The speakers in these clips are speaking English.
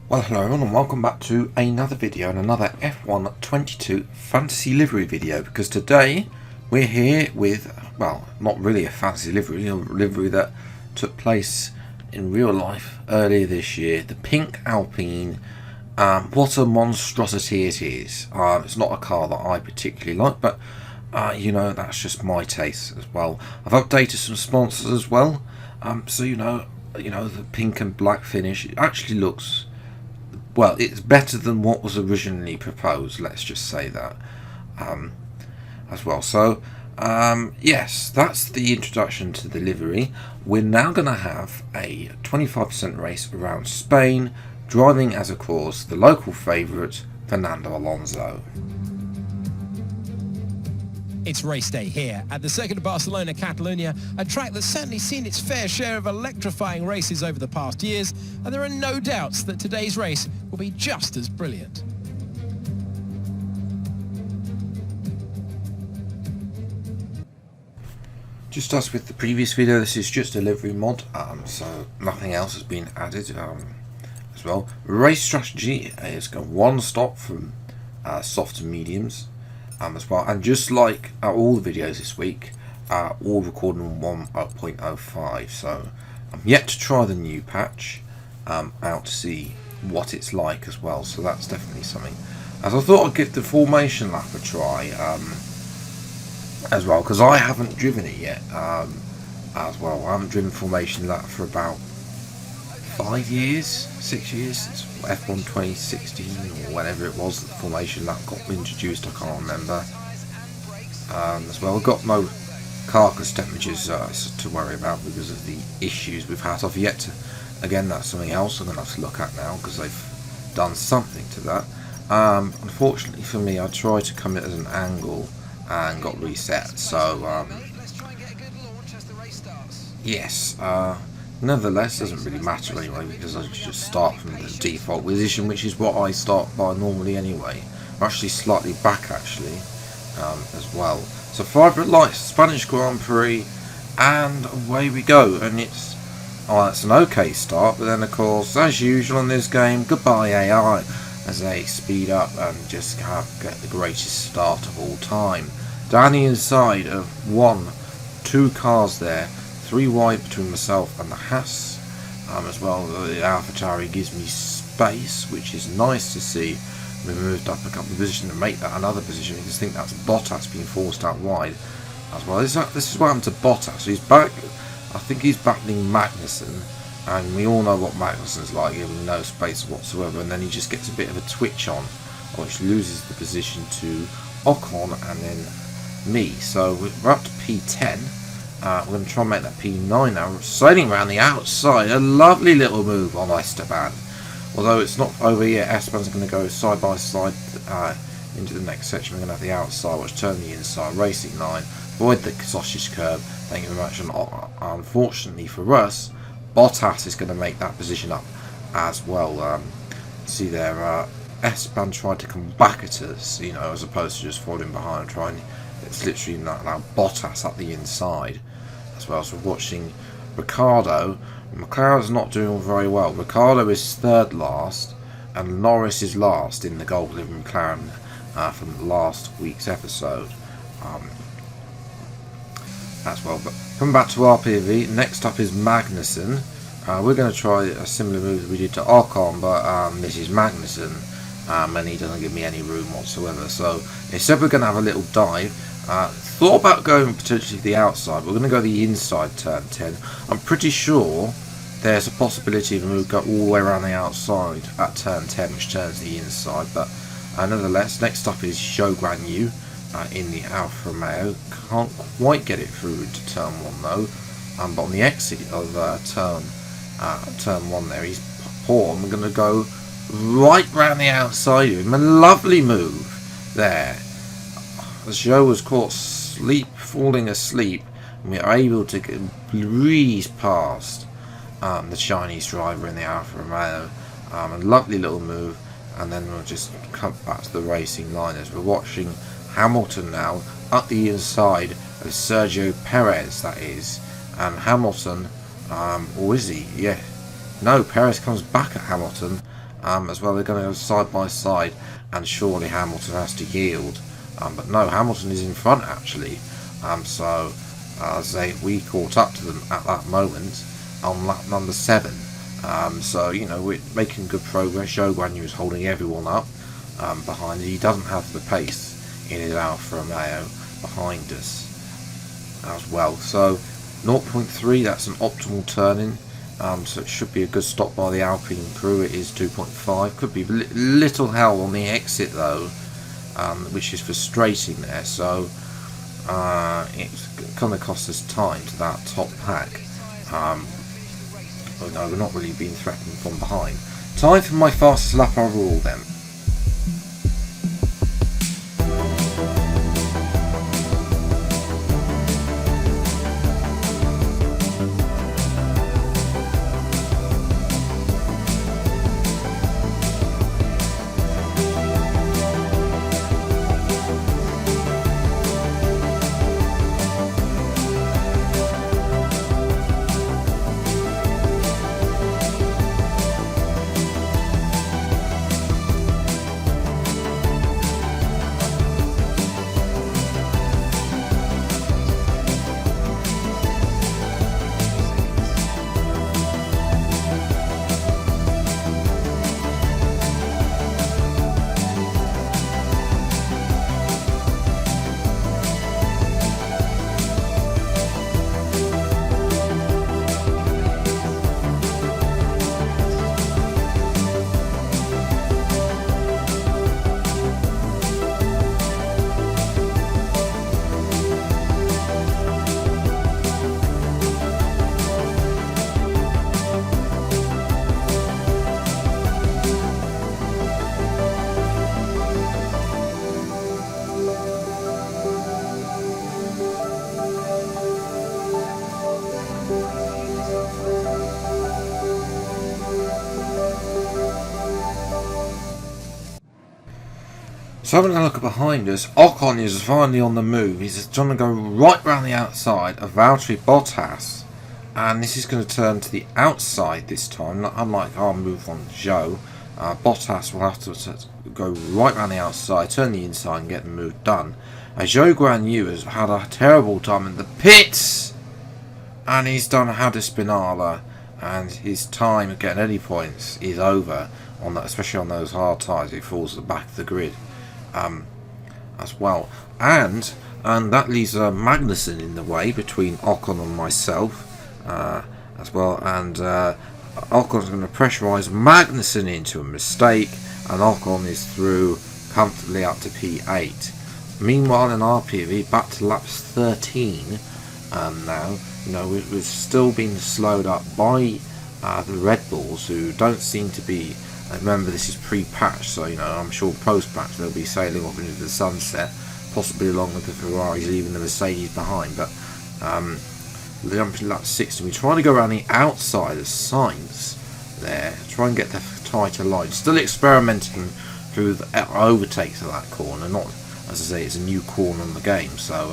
Well, hello everyone and welcome back to another video and another F1 22 fantasy livery video, because today we're here with, well, not really a fantasy livery, a livery that took place in real life earlier this year, the pink Alpine. What a monstrosity it is. It's not a car that I particularly like, but you know, that's just my taste as well. I've updated some sponsors as well, so you know the pink and black finish, it actually looks, well, it's better than what was originally proposed, let's just say that, as well. So yes, that's the introduction to the livery. We're now going to have a 25% race around Spain, driving as, of course, the local favourite, Fernando Alonso. It's race day here at the Circuit of Barcelona, Catalonia, a track that's certainly seen its fair share of electrifying races over the past years, and there are no doubts that today's race will be just as brilliant. Just as with the previous video, this is just a livery mod, so nothing else has been added as well. Race strategy is going one stop from soft and mediums. As well, and just like all the videos this week, all recorded on 1.05, so I'm yet to try the new patch out to see what it's like as well, so that's definitely something. As I thought I'd give the formation lap a try as well, because I haven't driven it yet as well. I haven't driven formation lap for about 6 years since F1 2016 or whenever it was that the formation lap got introduced. I can't remember. As well, we've got no carcass temperatures to worry about because of the issues we've had. I've yet to, again, that's something else I'm going to have to look at now because they've done something to that. Unfortunately for me, I tried to come in at an angle and got reset, so yes, nevertheless, doesn't really matter anyway because I just start from the default position, which is what I start by normally anyway. I'm actually slightly back actually as well. So 5 red lights, Spanish Grand Prix, and away we go. And it's an okay start, but then of course, as usual in this game, goodbye AI, as they speed up and just get the greatest start of all time. Down the inside of 2 cars there. 3 wide between myself and the Haas as well. The AlphaTauri gives me space, which is nice to see. We moved up a couple of positions to make that another position because I think that's Bottas being forced out wide as well. This is what happened to Bottas. He's back. I think he's battling Magnussen, and we all know what Magnussen's like, giving no space whatsoever, and then he just gets a bit of a twitch on, which loses the position to Ocon and then me. So we're up to P10. We're going to try and make that P9 now. Sailing around the outside. A lovely little move on Esteban. Although it's not over yet. Esteban's going to go side by side into the next section. We're going to have the outside, which turn the inside. Racing line. Avoid the sausage curb. Thank you very much. And unfortunately for us, Bottas is going to make that position up as well. See there, Esteban tried to come back at us, you know, as opposed to just falling behind and trying. It's literally now Bottas at the inside as well. So watching Ricciardo. McLaren's not doing very well. Ricciardo is 3rd last and Norris is last in the gold livery McLaren from last week's episode as well. But coming back to RPV, next up is Magnussen. We're going to try a similar move that we did to Ocon, but this is Magnussen. And he doesn't give me any room whatsoever. So instead we're going to have a little dive. Thought about going potentially the outside. We're going to go the inside turn 10. I'm pretty sure there's a possibility of a move go all the way around the outside at turn 10, which turns the inside. But nonetheless, next up is Zhou Guan Yu in the Alfa Romeo. Can't quite get it through into turn 1 though. But on the exit of turn 1 there, he's poor. And we're going to go right round the outside of him. A lovely move there. As Zhou was caught falling asleep, and we are able to breeze past the Chinese driver in the Alfa Romeo. A lovely little move, and then we'll just come back to the racing line as we're watching Hamilton now up the inside of Sergio Perez, that is. And Hamilton, or is he? Yeah. No, Perez comes back at Hamilton as well. They're going to go side by side, and surely Hamilton has to yield. But no, Hamilton is in front actually. So as we caught up to them at that moment on lap number 7. So you know, we're making good progress. Zhou Guanyu is holding everyone up behind. He doesn't have the pace in his Alfa Romeo behind us as well. So 0.3, that's an optimal turn-in. So it should be a good stop by the Alpine crew. It is 2.5. Could be little hell on the exit though, which is frustrating there. So it's going to cost us time to that top pack. Oh no, we're not really being threatened from behind. Time for my fastest lap overall then. So having a look behind us, Ocon is finally on the move. He's trying to go right round the outside of Valtteri Bottas, and this is going to turn to the outside this time. Unlike our move on Zhou, Bottas will have to go right round the outside, turn the inside and get the move done. Zhou Guanyu has had a terrible time in the pits, and he's done had a Spinala, and his time of getting any points is over on that, especially on those hard tyres. He falls at the back of the grid as well, and that leaves Magnussen in the way between Ocon and myself as well, and Ocon's going to pressurise Magnussen into a mistake, and Ocon is through comfortably up to P8. Meanwhile in our PV, back to laps 13 now. You know, we've still been slowed up by the Red Bulls, who don't seem to be. Remember, this is pre-patch, so you know, I'm sure post-patch they'll be sailing off into the sunset, possibly along with the Ferraris, leaving the Mercedes behind. But jumping lap 60, we're trying to go around the outside of Sainz there, try and get the tighter line. Still experimenting through the overtakes of that corner. Not, as I say, it's a new corner in the game, so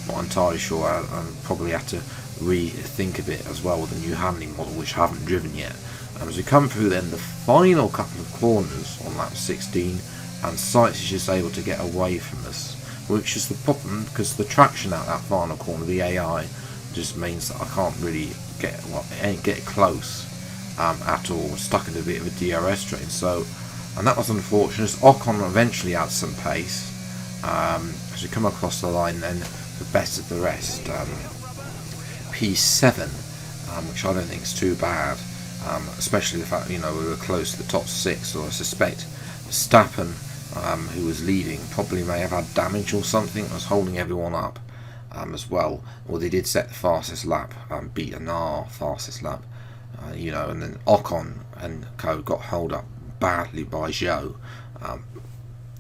not entirely sure. I probably have to rethink a bit as well with the new handling model, which I haven't driven yet. As we come through then the final couple of corners on lap 16, and Sainz is just able to get away from us, which is the problem, because the traction at that final corner, the AI, just means that I can't really get close at all. We're stuck in a bit of a DRS train, so, and that was unfortunate. Ocon eventually adds some pace as we come across the line then, the best of the rest, P7, which I don't think is too bad. Especially the fact, you know, we were close to the top 6, so I suspect Verstappen, who was leading, probably may have had damage or something, was holding everyone up as well. Or they did set the fastest lap, beat our fastest lap, you know, and then Ocon and co got held up badly by Zhou,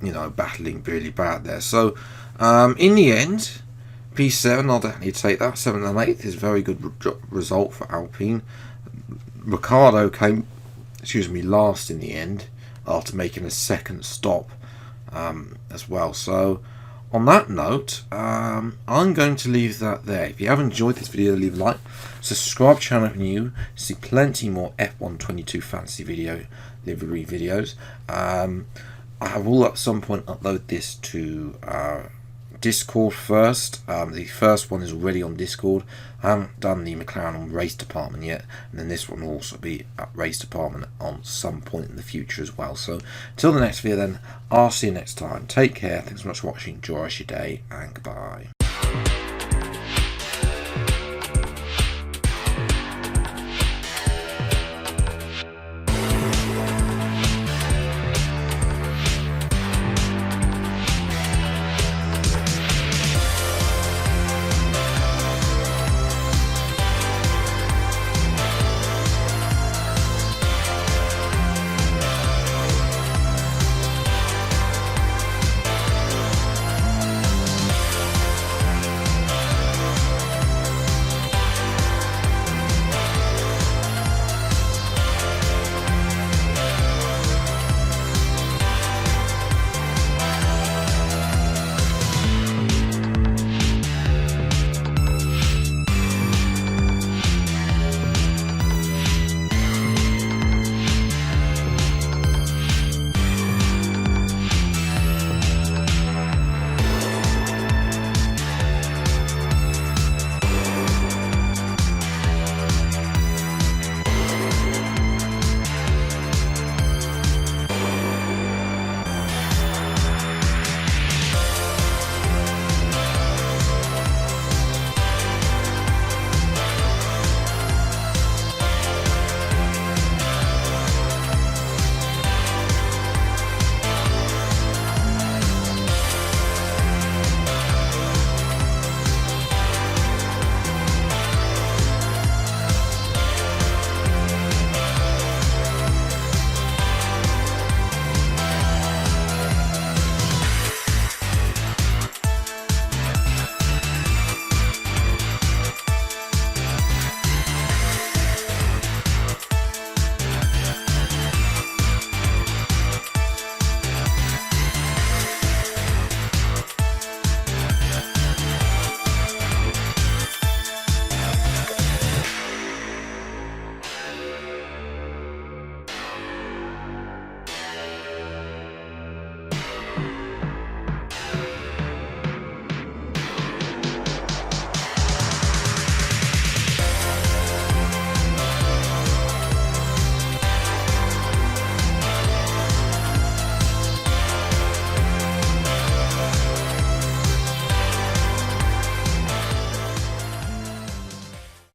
you know, battling really bad there. So in the end, P7, I'll definitely take that. 7th and 8th is a very good result for Alpine. Ricciardo came, last in the end after making a second stop as well. So on that note, I'm going to leave that there. If you have enjoyed this video, leave a like, subscribe to the channel if you're new, see plenty more F1 22 fantasy videos livery videos. I will at some point upload this to Discord first. The first one is already on Discord. I haven't done the McLaren on race department yet, and then this one will also be at race department on some point in the future as well. So until the next video then, I'll see you next time. Take care, thanks so much for watching, enjoy your day, and goodbye.